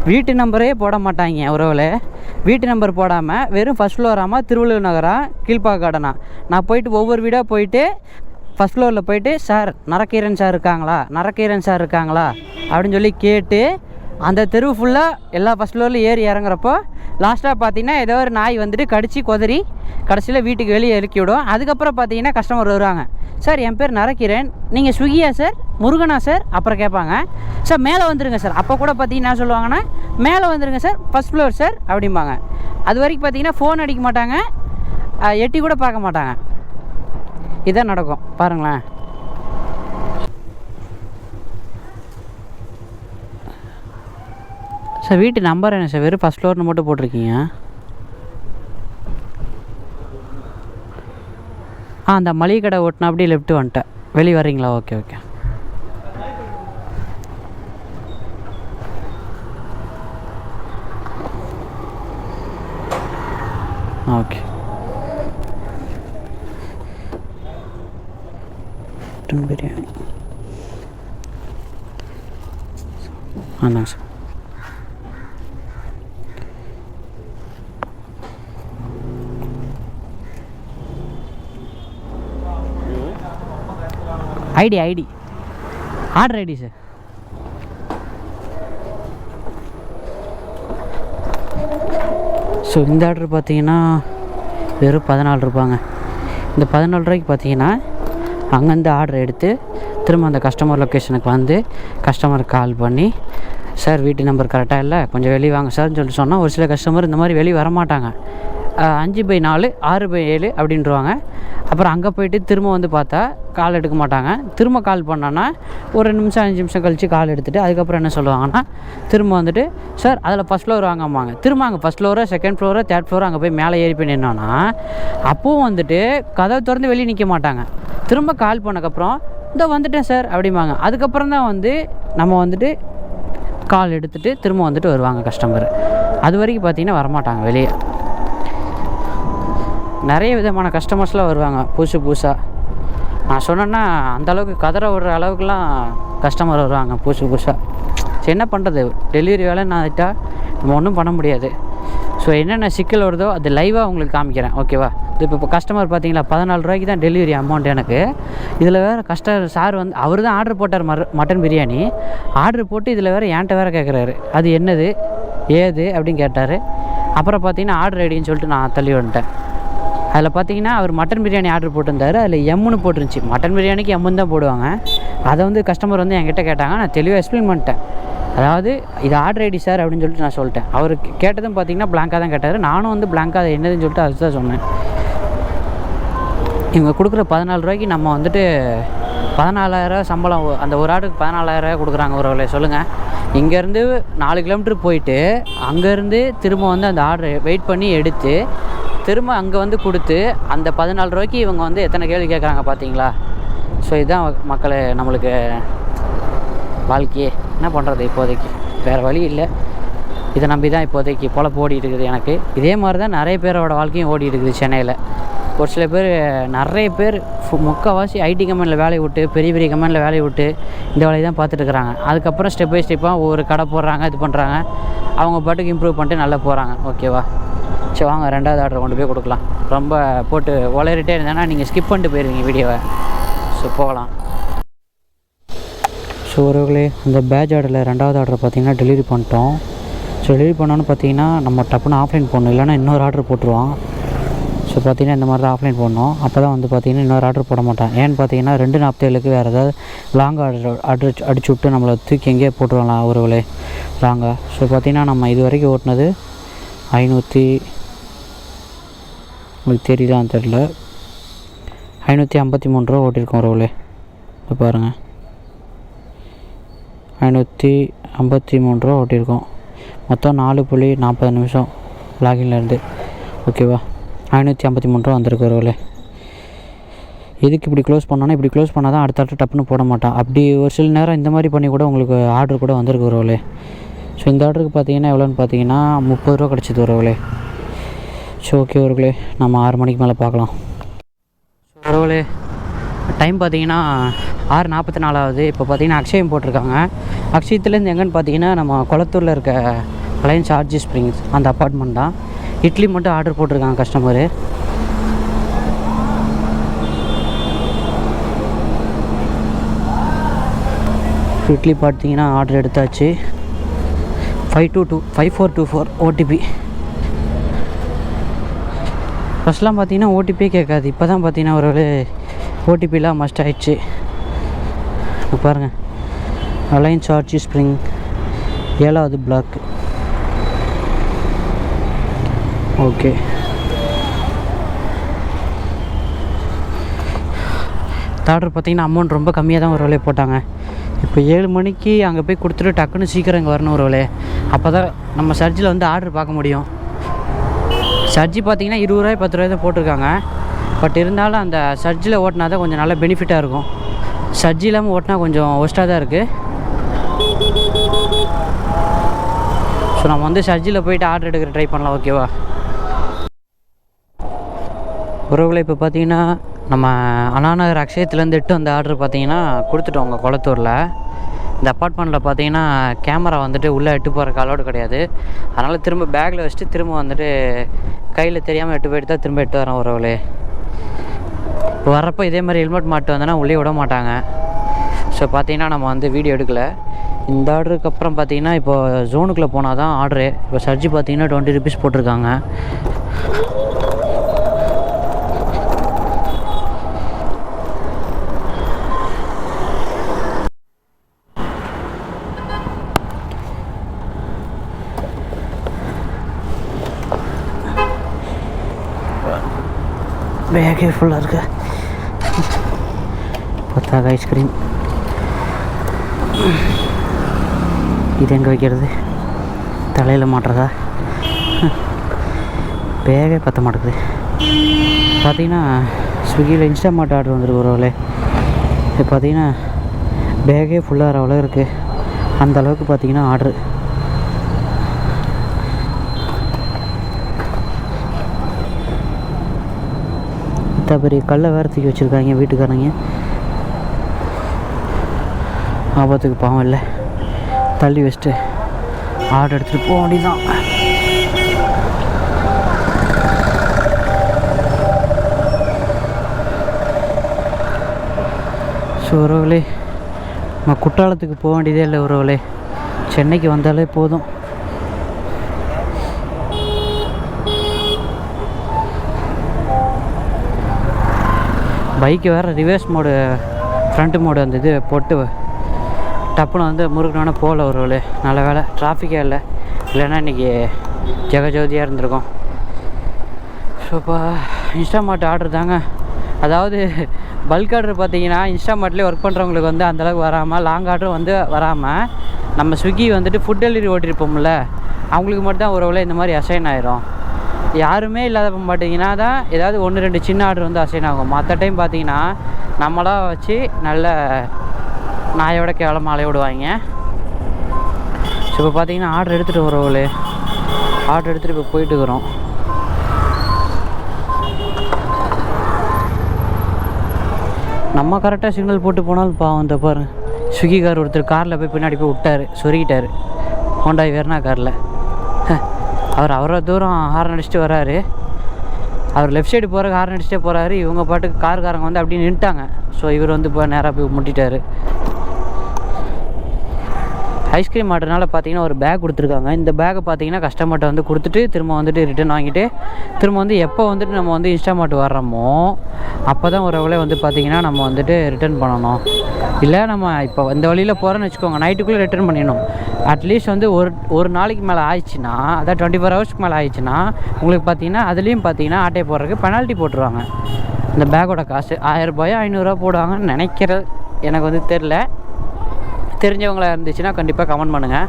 வீட்டு நம்பரே போட மாட்டாங்க உறவில். வீட்டு நம்பர் போடாமல் வெறும் ஃபஸ்ட் ஃப்ளோராமா, திருவள்ளூர் நகரா, கீழ்ப்பாக்க கார்டனா. நான் போயிட்டு ஒவ்வொரு வீடாக போயிட்டு ஃபஸ்ட் ஃப்ளோரில் போயிட்டு சார் நரக்கீரன் சார் இருக்காங்களா, நரக்கீரன் சார் இருக்காங்களா அப்படின்னு சொல்லி கேட்டு அந்த தெருவு ஃபுல்லாக எல்லா ஃபஸ்ட் ஃப்ளோர்லையும் ஏறி இறங்குறப்போ லாஸ்ட்டாக பார்த்தீங்கன்னா ஏதோ ஒரு நாய் வந்துட்டு கடித்து கொதறி கடைசியில் வீட்டுக்கு வெளியே இறக்கி விடும். அதுக்கப்புறம் பார்த்தீங்கன்னா கஸ்டமர் வருவாங்க, சார் என் பேர் நரக்கீரன், நீங்கள் ஸ்விக்கியா சார், முருகனா சார், அப்புறம் கேட்பாங்க சார் மேலே வந்துடுங்க சார். அப்போ கூட பார்த்தீங்கன்னா என்ன சொல்லுவாங்கன்னா மேலே வந்துடுங்க சார், ஃபஸ்ட் ஃப்ளோர் சார் அப்படிம்பாங்க. அது வரைக்கும் பார்த்தீங்கன்னா ஃபோன் அடிக்க மாட்டாங்க, எட்டி கூட பார்க்க மாட்டாங்க. இதான் நடக்கும் பாருங்களேன். சார் வீட்டு நம்பர் என்ன சார், வெறும் ஃபஸ்ட் ஃப்ளோர்னு மட்டும் போட்டிருக்கீங்க. அந்த மளிகை கடை ஓட்டினா அப்படியே லெஃப்ட்டு வந்துட்டேன், வெளியே வர்றீங்களா? Okay okay. Okay mutton biryani ஆமாங்க sir. ID order ID sir. So இந்த ஆர்டர் பார்த்தீங்கன்னா வெறும் 14 ரூபாங்க. இந்த 14 ரூபாய்க்கு பார்த்தீங்கன்னா அங்கேருந்து ஆர்டர் எடுத்து திரும்ப அந்த கஸ்டமர் லொக்கேஷனுக்கு வந்து கஸ்டமருக்கு கால் பண்ணி சார் வீட்டு நம்பர் கரெக்டாக இல்லை, கொஞ்சம் வெளியே வாங்க சார்ன்னு சொல்லிட்டு சொன்னால் ஒரு சில கஸ்டமர் இந்த மாதிரி வெளியே வரமாட்டாங்க. 5/4 6/7 அப்படின்ட்டுருவாங்க. அப்புறம் அங்கே போய்ட்டு திரும்ப வந்து பார்த்தா கால் எடுக்க மாட்டாங்க. திரும்ப கால் பண்ணோன்னா ஒரு 2 நிமிஷம் 5 நிமிஷம் கழித்து கால் எடுத்துகிட்டு அதுக்கப்புறம் என்ன சொல்லுவாங்கன்னா திரும்ப வந்துட்டு சார் அதில் ஃபஸ்ட் ஃப்ளோர் வாங்கம்மாங்க. திரும்ப அங்கே first fluoro, second fluoro, third fluoro அங்கே போய் மேலே ஏறி போய் நின்னோன்னா அப்போவும் வந்துட்டு கதவை திறந்து வெளியே நிற்க மாட்டாங்க. திரும்ப கால் பண்ணக்கப்புறம் இதோ வந்துட்டேன் சார் அப்படிம்பாங்க. அதுக்கப்புறம் தான் வந்து நம்ம வந்துட்டு கால் எடுத்துகிட்டு திரும்ப வந்துட்டு வருவாங்க கஸ்டமர். அது வரைக்கும் பார்த்திங்கன்னா வரமாட்டாங்க வெளியே. நிறைய விதமான கஸ்டமர்ஸ்லாம் வருவாங்க புதுசாக. நான் சொன்னேன்னா அந்தளவுக்கு கதற விடுற அளவுக்குலாம் கஸ்டமர் வருவாங்க புதுசாக. சரி என்ன பண்ணுறது, டெலிவரி வேலைன்னு ஆகிட்டா நம்ம ஒன்றும் பண்ண முடியாது. ஸோ என்னென்ன சிக்கல் வருதோ அது லைவாக உங்களுக்கு காமிக்கிறேன், ஓகேவா? இது இப்போ கஸ்டமர் பார்த்தீங்களா 14 ரூபாய்க்கு தான் டெலிவரி அமௌண்ட் எனக்கு. இதில் வேறு சார் வந்து அவர் தான் ஆர்டர் போட்டார் மட்டன் பிரியாணி. ஆர்டர் போட்டு இதில் வேறு என்கிட்ட வேறு கேட்குறாரு அது என்னது ஏது அப்படின்னு கேட்டார். அப்புறம் பார்த்தீங்கன்னா ஆர்டர் ஐடின்னு சொல்லிட்டு நான் தள்ளி வந்துட்டேன். அதில் பார்த்தீங்கன்னா அவர் மட்டன் பிரியாணி ஆர்டர் போட்டிருந்தார், அதில் எம்முன்னு போட்டுருந்துச்சி. மட்டன் பிரியாணிக்கு எம்முன்னு தான் போடுவாங்க. அதை வந்து கஸ்டமர் வந்து என்கிட்ட கேட்டாங்க, நான் தெளிவாக எக்ஸ்பிளைன் பண்ணிட்டேன். அதாவது இது ஆர்டர் ஐடி சார் அப்படின்னு சொல்லிட்டு நான் சொல்லிட்டேன். அவர் கேட்டதும் பார்த்தீங்கன்னா பிளாங்காக தான் கேட்டார். நானும் வந்து பிளாங்காக அது என்னதுன்னு சொல்லிட்டு அதுதான் சொன்னேன். இவங்க கொடுக்குற 14 ரூபாய்க்கு நம்ம வந்துட்டு 14,000 சம்பளம், அந்த ஒரு ஆர்டருக்கு 14,000 கொடுக்குறாங்க ஒரு வேலை சொல்லுங்கள். இங்கேருந்து 4 கிலோமீட்டர் போயிட்டு அங்கேருந்து திரும்ப வந்து அந்த ஆர்டரை வெயிட் பண்ணி எடுத்து திரும்ப அங்கே வந்து கொடுத்து அந்த 14 ரூபாய்க்கு இவங்க வந்து எத்தனை கேள்வி கேட்குறாங்க பார்த்தீங்களா? ஸோ இதுதான் மக்களே நம்மளுக்கு வாழ்க்கையே. என்ன பண்ணுறது, இப்போதைக்கு வேறு வழி இல்லை. இதை நம்பி தான் இப்போதைக்கு பொழப்பு ஓடிட்டு இருக்குது எனக்கு. இதே மாதிரி தான் நிறைய பேரோட வாழ்க்கையும் ஓடிட்டு இருக்குது சென்னையில். ஒரு சில பேர் நிறைய பேர் முக்கால்வாசி ஐடி கம்பெனியில் வேலையை விட்டு பெரிய பெரிய கம்பெனியில் வேலையை விட்டு இந்த வேலையை தான் பார்த்துட்டு இருக்கிறாங்க. அதுக்கப்புறம் ஸ்டெப் பை ஸ்டெப்பாக ஒவ்வொரு கடை போடுறாங்க, இது பண்ணுறாங்க. அவங்க பாட்டுக்கு இம்ப்ரூவ் பண்ணிட்டு நல்லா போகிறாங்க, ஓகேவா? சரி வாங்க 2வது ஆர்டர் கொண்டு போய் கொடுக்கலாம். ரொம்ப போட்டு உளறிட்டே இருந்தேன்னா நீங்கள் ஸ்கிப் பண்ணிட்டு போயிடுவீங்க வீடியோவை. ஸோ போகலாம். ஸோ ஒருவர்களே அந்த பேட்ச் ஆர்டரில் 2வது ஆர்டர் பார்த்திங்கன்னா டெலிவரி பண்ணிட்டோம். ஸோ டெலிவரி பண்ணோன்னு பார்த்தீங்கன்னா நம்ம டப்புன்னு ஆஃப்லைன் போடணும், இல்லைனா இன்னொரு ஆர்டர் போட்டுருவான். ஸோ பார்த்திங்கன்னா இந்த மாதிரி தான் ஆஃப்லைன் போடணும். அப்போ தான் வந்து பார்த்திங்கன்னா இன்னொரு ஆர்டர் போட மாட்டான். ஏன்னு பார்த்தீங்கன்னா 247க்கு வேறு ஏதாவது லாங் ஆர்டர் அடிச்சு விட்டு நம்மளை தூக்கி எங்கேயே போட்டுருவாங்களாம் ஒருவர்களே லாங்காக. ஸோ பார்த்திங்கன்னா நம்ம இது வரைக்கும் ஓட்டினது 500, உங்களுக்கு தெரியுதான்னு தெரில, 553 ரூபா ஓட்டியிருக்கோம் ஒருவர்களே. இப்போ பாருங்கள் 553 ரூபா ஓட்டியிருக்கோம். மொத்தம் 4.40 நிமிஷம் லாகின்லேருந்து, ஓகேவா? 553 ரூபா வந்திருக்கு ஒருவேளை. எதுக்கு இப்படி க்ளோஸ் பண்ணோன்னா, இப்படி க்ளோஸ் பண்ணால் தான் அடுத்த டப்புன்னு போட மாட்டான். அப்படி ஒரு சில நேரம் இந்த மாதிரி பண்ணி கூட உங்களுக்கு ஆர்டர் கூட வந்திருக்கு ஒருவேளை. ஸோ இந்த ஆர்டருக்கு பார்த்தீங்கன்னா எவ்வளோன்னு பார்த்தீங்கன்னா 30 ரூபா கிடச்சிது ஒருவேளை. ஸோ ஓகே ஒருவேளை நம்ம 6 மணிக்கு மேலே பார்க்கலாம். ஒருவேளை டைம் பார்த்தீங்கன்னா 6:44 ஆகுது. இப்போ பார்த்தீங்கன்னா அக்ஷயம் போட்டிருக்காங்க. அக்ஷயத்துலேருந்து எங்கேன்னு பார்த்தீங்கன்னா நம்ம குளத்தூரில் இருக்க அலையன்ஸ் ஆர்ஜி ஸ்ப்ரிங்ஸ் அந்த அப்பார்ட்மெண்ட் தான். இட்லி மட்டும் ஆர்டர் போட்டிருக்காங்க கஸ்டமரு. இட்லி பார்த்தீங்கன்னா ஆர்டர் எடுத்தாச்சு. 5424 ஓடிபி. ஃபஸ்ட்லாம் பார்த்தீங்கன்னா ஓடிபியே கேட்காது. இப்போ தான் பார்த்தீங்கன்னா ஒரு ஓடிபிலாம் மஸ்ட் ஆகிடுச்சு. பாருங்கள், அலையன்ஸ் ஆர்ச்சி ஸ்ப்ரிங் 7வது பிளாக். ஓகே, ஆர்டர் பார்த்தீங்கன்னா அமௌண்ட் ரொம்ப கம்மியாக தான் ஒரு வேலையை போட்டாங்க. இப்போ 7 மணிக்கு அங்கே போய் கொடுத்துட்டு டக்குன்னு சீக்கிரம் இங்கே வரணும் ஒரு வேலையை. அப்போ தான் நம்ம சர்ச்சில் வந்து ஆர்டர் பார்க்க முடியும். சர்ஜி பார்த்தீங்கன்னா 20 ரூபாய் 10 ரூபாய் தான் போட்டிருக்காங்க. பட் இருந்தாலும் அந்த சர்ஜில் ஓட்டினா தான் கொஞ்சம் நல்ல பெனிஃபிட்டாக இருக்கும். சர்ஜி இல்லாமல் ஓட்டினா கொஞ்சம் ஒஸ்ட்டாக தான் இருக்குது. ஸோ நம்ம வந்து சர்ஜியில் போயிட்டு ஆர்டர் எடுக்கிற ட்ரை பண்ணலாம். ஓகேவா உறவுகளை? இப்போ பார்த்தீங்கன்னா நம்ம அண்ணாநகர் அக்ஷயத்துலேருந்து அந்த ஆர்டர் பார்த்தீங்கன்னா கொடுத்துட்டோம் உங்கள் குளத்தூரில். இந்த அப்பார்ட்மெண்ட்டில் பார்த்தீங்கன்னா கேமரா வந்துட்டு உள்ளே எட்டு போகிறக்கு அலோடு கிடையாது. அதனால் திரும்ப பேக்கில் வச்சுட்டு திரும்ப வந்துட்டு கையில் தெரியாமல் எட்டு போயிட்டு தான் திரும்ப எட்டு வரேன் உறவுகளே. இப்போ வர்றப்போ இதே மாதிரி ஹெல்மெட் மாட்டு வந்தோன்னா உள்ளே விட மாட்டாங்க. ஸோ பார்த்தீங்கன்னா நம்ம வந்து வீடியோ எடுக்கலை. இந்த ஆர்டருக்கு அப்புறம் பார்த்தீங்கன்னா இப்போ ஜோனுக்குள்ளே போனால் தான் ஆர்டரு. இப்போ சர்ஜி பார்த்தீங்கன்னா 20 rupees போட்டிருக்காங்க. பேக்கே ஃபுல்லாக இருக்கு. பத்தாக ஐஸ்கிரீம். இது எங்கே வைக்கிறது? தலையில் மாட்டுறதா? பேகே பற்ற மாட்டேங்குது. பார்த்தீங்கன்னா ஸ்விக்கியில் இன்ஸ்டாமார்ட் ஆர்டர் வந்துருக்கு ஒரு வேலை. இப்போ பார்த்தீங்கன்னா பேகே ஃபுல்லாகிற அவ்வளோ இருக்குது. அந்த அளவுக்கு பார்த்தீங்கன்னா ஆர்டரு. பெரிய கல்லை வேறு தூக்கி வச்சுருக்காங்க வீட்டுக்காரங்க. ஆபத்துக்கு பாவம் இல்லை, தள்ளி வச்சுட்டு ஆர்டர் எடுத்துகிட்டு போக வேண்டியதான். ஸோ உறவுகளே, நம்ம குற்றாலத்துக்கு போக வேண்டியதே இல்லை உறவுகளே. சென்னைக்கு வந்தாலே போதும். பைக்கு வேறு ரிவர்ஸ் மோடு ஃப்ரண்ட் மோடு அந்த இது போட்டு டப்புன்னு வந்து முறுக்குனோடனே போகல ஒரு வேலை. நல்ல வேலை டிராஃபிக்கே இல்லை, இல்லைன்னா இன்றைக்கி ஜெகஜோதியாக இருந்திருக்கும். ஸோ இப்போ இன்ஸ்டாமார்ட் ஆர்டர் தாங்க. அதாவது பல்க் ஆர்டர் பார்த்தீங்கன்னா இன்ஸ்டாமார்ட்லேயே ஒர்க் பண்ணுறவங்களுக்கு வந்து அந்தளவுக்கு வராமல், லாங் ஆர்டரும் வந்து வராமல், நம்ம ஸ்விக்கி வந்துட்டு ஃபுட் டெலிவரி ஓட்டியிருப்போம்ல, அவங்களுக்கு மட்டும் தான் ஒரு வேலை இந்த மாதிரி அசைன் ஆயிரும். யாருமே இல்லாத பார்த்தீங்கன்னா தான் ஏதாவது 1-2 சின்ன ஆர்டர் வந்து அசைன் ஆகும். மற்ற டைம் பார்த்தீங்கன்னா நம்மளாக வச்சு நல்ல நாயோட கேவலமாக அலைய விடுவாங்க. ஸோ இப்போ பார்த்தீங்கன்னா ஆர்டர் எடுத்துகிட்டு வரவங்களே, ஆர்டர் எடுத்துகிட்டு இப்போ போயிட்டுருக்குறோம். நம்ம கரெக்டாக சிக்னல் போட்டு போனாலும் பாவம். இந்த பாருங்க, ஸ்விக்கி கார் ஒருத்தர் காரில் போய் பின்னாடி போய் விட்டார், சொருகிட்டார். ஹோண்டாய் வேறுனா காரில் அவர் அவ்வளோ தூரம் ஹார்ன் அடிச்சுட்டு வராரு. அவர் லெஃப்ட் சைடு போகிறக்கு ஹார்ன் அடிச்சுட்டே போகிறாரு. இவங்க பாட்டுக்கு காருக்காரங்க வந்து அப்படியே நின்ட்டாங்க. ஸோ இவர் வந்து இப்போ நேராக போய் முட்டிட்டார். ஐஸ்கிரீம் ஆர்டர்னால பார்த்தீங்கன்னா ஒரு பேக் கொடுத்துருக்காங்க. இந்த பேக்கை பார்த்தீங்கன்னா கஸ்டமர்கிட்ட வந்து கொடுத்துட்டு திரும்ப வந்துட்டு ரிட்டன் வாங்கிட்டு திரும்ப வந்து எப்போ வந்துட்டு நம்ம வந்து இன்ஸ்டாமார்ட் வர்றோமோ அப்போ தான் ஒரு வேளை வந்து பார்த்திங்கன்னா நம்ம வந்துட்டு ரிட்டன் பண்ணணும். இல்லை நம்ம இப்போ இந்த வழியில் போகிறோன்னு வச்சுக்கோங்க, நைட்டுக்குள்ளே ரிட்டன் பண்ணிடணும். அட்லீஸ்ட் வந்து ஒரு நாளைக்கு மேலே ஆயிடுச்சுன்னா, அதான் 24 ஹவர்ஸ்க்கு மேலே ஆயிடுச்சுன்னா உங்களுக்கு பார்த்தீங்கன்னா அதுலேயும் பார்த்தீங்கன்னா ஆட்டையை போடுறதுக்கு பெனால்ட்டி போட்டுருவாங்க. இந்த பேக்கோட காசு 1000 ரூபாயோ 500 ரூபா போடுவாங்கன்னு நினைக்கிறது, எனக்கு வந்து தெரில. தெரிஞ்சவங்களா இருந்துச்சுன்னா கண்டிப்பாக கமெண்ட் பண்ணுங்கள்.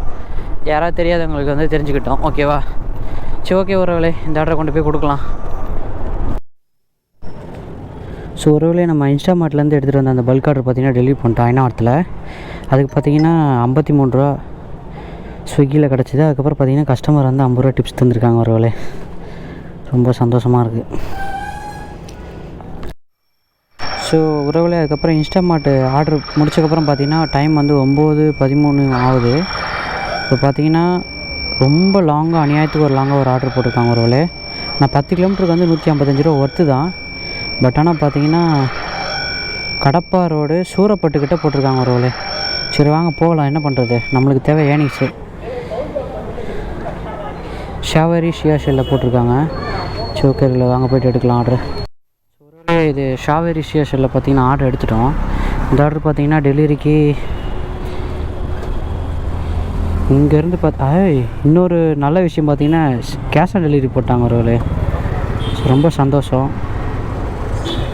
யாராவது தெரியாதவங்களுக்கு வந்து தெரிஞ்சுக்கிட்டோம். ஓகேவா? சரி, ஓகே உறவுகளே, இந்த ஆர்டரை கொண்டு போய் கொடுக்கலாம். ஸோ உறவுகளே, நம்ம இன்ஸ்டாமார்ட்லேருந்து எடுத்துகிட்டு வந்த அந்த பல்க் ஆர்டர் பார்த்திங்கன்னா டெலிவரி பண்ணிட்டோம் ஐநாவரத்தில். அதுக்கு பார்த்திங்கன்னா 53 ரூபா ஸ்விக்கியில் கிடச்சிது. அதுக்கப்புறம் பார்த்திங்கன்னா கஸ்டமர் வந்து 50 ரூபா டிப்ஸ் தந்துருக்காங்க உறவுகளே. ரொம்ப சந்தோஷமாக இருக்குது. ஸோ உறவுகளே அதுக்கப்புறம் இன்ஸ்டாமார்ட் ஆர்டர் முடிச்சக்கப்புறம் பார்த்தீங்கன்னா டைம் வந்து 9:13 ஆகுது. இப்போ பார்த்தீங்கன்னா ரொம்ப லாங்காக அநியாயத்துக்கு ஒரு லாங்காக ஒரு ஆர்டர் போட்டிருக்காங்க உறவுகளே. நான் 10 கிலோமீட்டருக்கு வந்து 155 ரூபா ஒர்த்து தான். பட் ஆனால் பார்த்தீங்கன்னா கடப்பா ரோடு சூரப்பட்டுக்கிட்ட போட்டிருக்காங்க உறவுகளே. சரி வாங்க போகலாம், என்ன பண்ணுறது, நம்மளுக்கு தேவை ஏனிக்ஸு. ஷாவரி ஷியா ஷெல்லில் போட்டிருக்காங்க. சரி ஓகே, இதில் வாங்க போய்ட்டு எடுக்கலாம் ஆர்டர். இது ஷாவேரி ஷியா ஷெல்லில் பார்த்தீங்கன்னா ஆர்டர் எடுத்துட்டோம். இந்த ஆர்டர் பார்த்தீங்கன்னா டெலிவரிக்கு இங்கேருந்து இன்னொரு நல்ல விஷயம் பார்த்தீங்கன்னா கேஷ் ஆன் டெலிவரி போட்டாங்க ஒரு ரொம்ப சந்தோஷம்.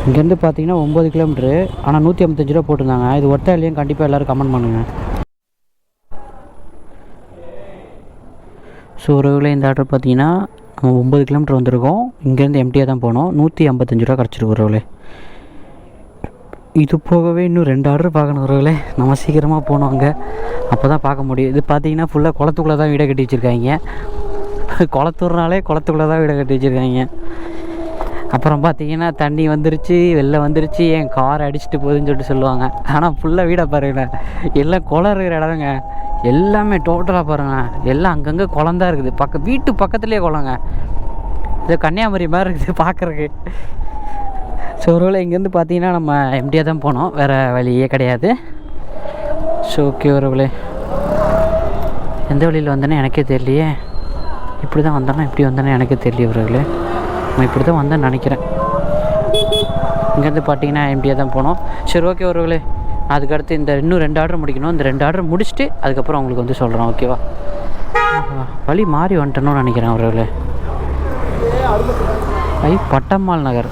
இங்கேருந்து பார்த்தீங்கன்னா 9 கிலோமீட்ரு, ஆனால் 155 ரூபா போட்டிருந்தாங்க. இது ஒர்த்தா இல்லையும் கண்டிப்பாக எல்லோரும் கமெண்ட் பண்ணுங்கள். ஸோ ஒருவேளை இந்த ஆர்டர் பார்த்தீங்கன்னா நம்ம 9 கிலோமீட்டர் வந்திருக்கோம். இங்கேருந்து எம்டியாக தான் போனோம். 155 ரூபா கிடச்சிருக்கு உறவுகளே. இது போகவே இன்னும் 2 ஆர்டர் பார்க்கணும் உறவுகளே. நம்ம சீக்கிரமாக போனோம் அங்கே, அப்போ தான் பார்க்க முடியும். இது பார்த்தீங்கன்னா ஃபுல்லாக குளத்துக்குள்ளே தான் வீடை கட்டி வச்சுருக்காங்க. குளத்தூர்னாலே குளத்துக்குள்ளே தான் வீடை கட்டி வச்சுருக்காங்க. அப்புறம் பார்த்தீங்கன்னா தண்ணி வந்துருச்சு, வெளில வந்துருச்சு, என் கார் அடிச்சுட்டு போகுதுன்னு சொல்லிட்டு சொல்லுவாங்க. ஆனால் ஃபுல்லாக வீடை பாருங்களேன், எல்லாம் குளம் இருக்கிற இடங்க, எல்லாமே டோட்டலாக பாருங்கள், எல்லாம் அங்கங்கே குளம் தான் இருக்குது. வீட்டு பக்கத்துலேயே குளங்க. இது கன்னியாகுமரி மாதிரி இருக்குது பார்க்குறக்கு. ஸோ ஒருவேளை இங்கேருந்து பார்த்தீங்கன்னா நம்ம எம்டியாக தான் போனோம், வேறு வழியே கிடையாது. ஸோ ஓகே ஒருவேளை எந்த வழியில் வந்தேன்னு எனக்கே தெரியலையே. இப்படி தான் வந்தேன்னா எப்படி வந்தேன்னு எனக்கே தெரியல ஒருவேளை. நான் இப்படி தான் வந்தேன்னு நினைக்கிறேன். இங்கேருந்து பார்த்தீங்கன்னா எம்டியாக தான் போனோம். சரி ஓகே ஒருவேளை அதுக்கடுத்து இன்னும் 2 ஆர்டர் முடிக்கணும். இந்த 2 ஆர்டர் முடிச்சுட்டு அதுக்கப்புறம் உங்களுக்கு வந்து சொல்கிறேன், ஓகேவா? வழி மாறி வந்துட்டேன்னு நினைக்கிறேன் ஒருவேளை. பட்டம்மாள் நகர்.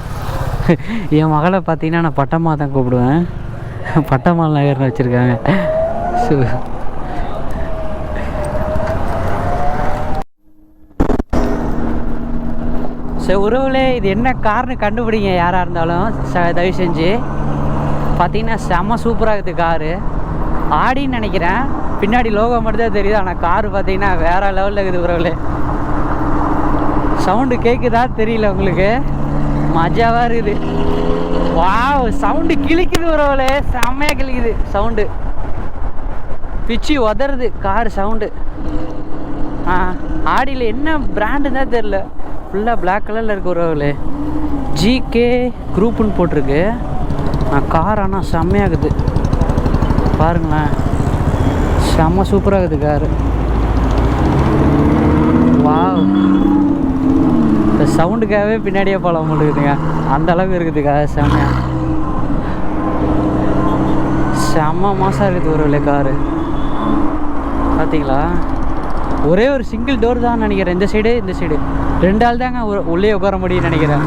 என் மகளை பார்த்தீங்கன்னா நான் பட்டம்மா தான் கூப்பிடுவேன். பட்டம்மாள் நகர்னு வச்சுருக்காங்க. ஸோ சரி உறவுகளே, இது என்ன கார்னு கண்டுபிடிங்க யாராக இருந்தாலும் தயவு செஞ்சு. பார்த்தீங்கன்னா செம்ம சூப்பராக இருக்குது காரு. ஆடின்னு நினைக்கிறேன், பின்னாடி லோகோ மட்டும் தான் தெரியுது. ஆனால் காரு பார்த்தீங்கன்னா வேறு லெவலில் இருக்குது உறவுகளே. சவுண்டு கேட்குதா தெரியல உங்களுக்கு, மஜாவாக இருக்குது. வாவ், சவுண்டு கிழிக்குது உறவுகளே, செம்மையாக கிழிக்குது சவுண்டு, பிச்சு உதறது காரு சவுண்டு. ஆடியில் என்ன பிராண்டு தான் தெரில, ஃபுல்லாக பிளாக் கலரில் இருக்குது உறவுகளே. ஜிகே குரூப்புன்னு போட்டிருக்கு. கார் ஆனால் செம்மையாகுது பாருங்களேன், செம்ம சூப்பராக இருக்குது காரு. வாவ், இந்த சவுண்டுக்காகவே பின்னாடியே போகலாம் முடியுதுங்க, அந்த அளவுக்கு இருக்குது கார். செம்ம மாசாக இருக்குது ஒரு காரு. பார்த்தீங்களா, ஒரே ஒரு சிங்கிள் டோர் தான் நினைக்கிறேன். இந்த சைடு 2 ஆள் தாங்க உள்ளே உட்கார முடியும்னு நினைக்கிறேன்.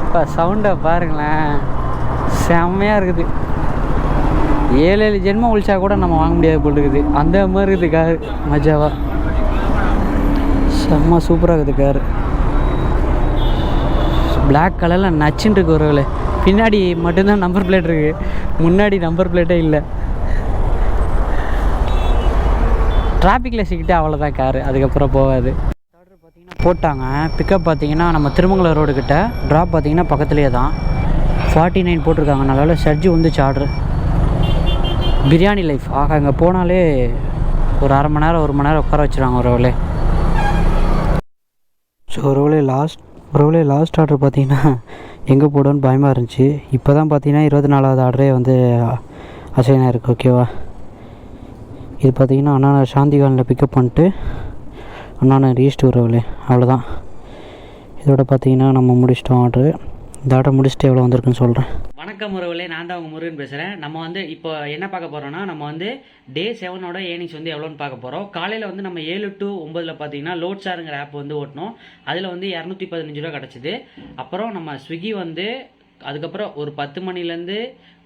இப்போ சவுண்டை பாருங்களேன், செம்மையாக இருக்குது. 7 ஜென்மம் ஒழிச்சா கூட நம்ம வாங்க முடியாது போல் இருக்குது, அந்த மாதிரி இருக்குது காரு. மஜாவா செம்ம சூப்பராக இருக்குது காரு. பிளாக் கலரில் நச்சுன்னு இருக்கு ஒருவேளை. பின்னாடி மட்டும்தான் நம்பர் பிளேட் இருக்குது, முன்னாடி நம்பர் பிளேட்டே இல்லை. டிராஃபிக்கில் சிக்கிட்டு அவ்வளோதான் காரு, அதுக்கப்புறம் போகாது. ஆர்டர் பார்த்தீங்கன்னா போட்டாங்க. பிக்கப் பார்த்தீங்கன்னா நம்ம திருமங்கலம் ரோடு கிட்ட, ட்ராப் பார்த்தீங்கன்னா பக்கத்துலேயே தான். 49 போட்டிருக்காங்க. நல்ல சர்ஜி வந்துச்சு ஆர்டர். பிரியாணி லைஃப் ஆக அங்கே போனாலே ஒரு அரை மணி நேரம் 1 மணி நேரம் உட்கார வச்சுருவாங்க ஒருவேளை. ஸோ ஒருவேளை லாஸ்ட் ஆர்டர் பார்த்தீங்கன்னா எங்கே போடுன்னு பயமாக இருந்துச்சு. இப்போ தான் பார்த்தீங்கன்னா 24வது ஆர்டரே வந்து அசைன் ஆகிருக்கு, ஓகேவா? இது பார்த்தீங்கன்னா அண்ணா சாந்தி காலில் பிக்கப் பண்ணிட்டு அண்ணா ரீஸ்ட் உறவுகளே, அவ்வளோதான். இதோட பார்த்தீங்கன்னா நம்ம முடிச்சிட்டோம் ஆர்டரு. இந்த ஆர்டர் முடிச்சுட்டு எவ்வளோ வந்திருக்குன்னு சொல்கிறேன். வணக்கம் உறவுகளே, நான் தான் உங்கள் முருகன் பேசுகிறேன். நம்ம வந்து இப்போ என்ன பார்க்க போகிறோன்னா, நம்ம வந்து டே 7ஓட ஏர்னிங்ஸ் வந்து எவ்வளோன்னு பார்க்க போகிறோம். காலையில் வந்து நம்ம 7 to 9 பார்த்தீங்கன்னா லோட்ஸாருங்கிற ஆப் வந்து ஓட்டணும். அதில் வந்து 215 ரூபா கிடச்சிது. அப்புறம் நம்ம ஸ்விக்கி வந்து அதுக்கப்புறம் ஒரு 10 மணிலேருந்து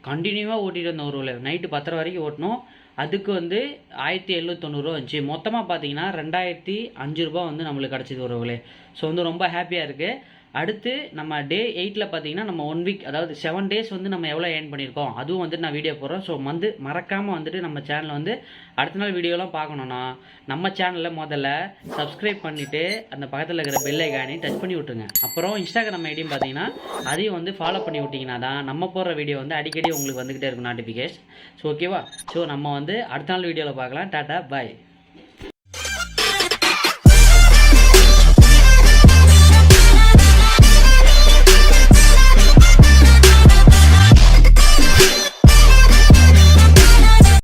கண்டினியூவாக ஓட்டிகிட்டு வந்தோம் உறவுகளே. நைட்டு 10 வரைக்கும் ஓட்டணும். அதுக்கு வந்து 1790 ரூபா வந்துச்சு. மொத்தமாக பார்த்தீங்கன்னா 2005 ரூபா வந்து நம்மளுக்கு கிடச்சிது உறவுகளே. ஸோ வந்து ரொம்ப ஹாப்பியாக இருக்குது. அடுத்து நம்ம டே 8ல் பார்த்தீங்கன்னா நம்ம 1 வீக் அதாவது 7 டேஸ் வந்து நம்ம எவ்வளோ ஏர்ன் பண்ணியிருக்கோம் அதுவும் வந்துட்டு நான் வீடியோ போடுறோம். ஸோ வந்து மறக்காமல் வந்துட்டு நம்ம சேனலில் வந்து அடுத்த நாள் வீடியோலாம் பார்க்கணுன்னா நம்ம சேனலில் முதல்ல சப்ஸ்கிரைப் பண்ணிவிட்டு அந்த பக்கத்தில் இருக்கிற பெல் ஐகானையும் டச் பண்ணி விட்டுருங்க. அப்புறம் இன்ஸ்டாகிராம் ஐடியும் பார்த்தீங்கன்னா அதையும் வந்து ஃபாலோ பண்ணி விட்டிங்கன்னா தான் நம்ம போடுற வீடியோ வந்து அடிக்கடி உங்களுக்கு வந்துக்கிட்டே இருக்கும் நோட்டிஃபிகேஷன். ஸோ ஓகேவா? ஸோ நம்ம வந்து அடுத்த நாள் வீடியோவில் பார்க்கலாம். டாட்டா பாய்.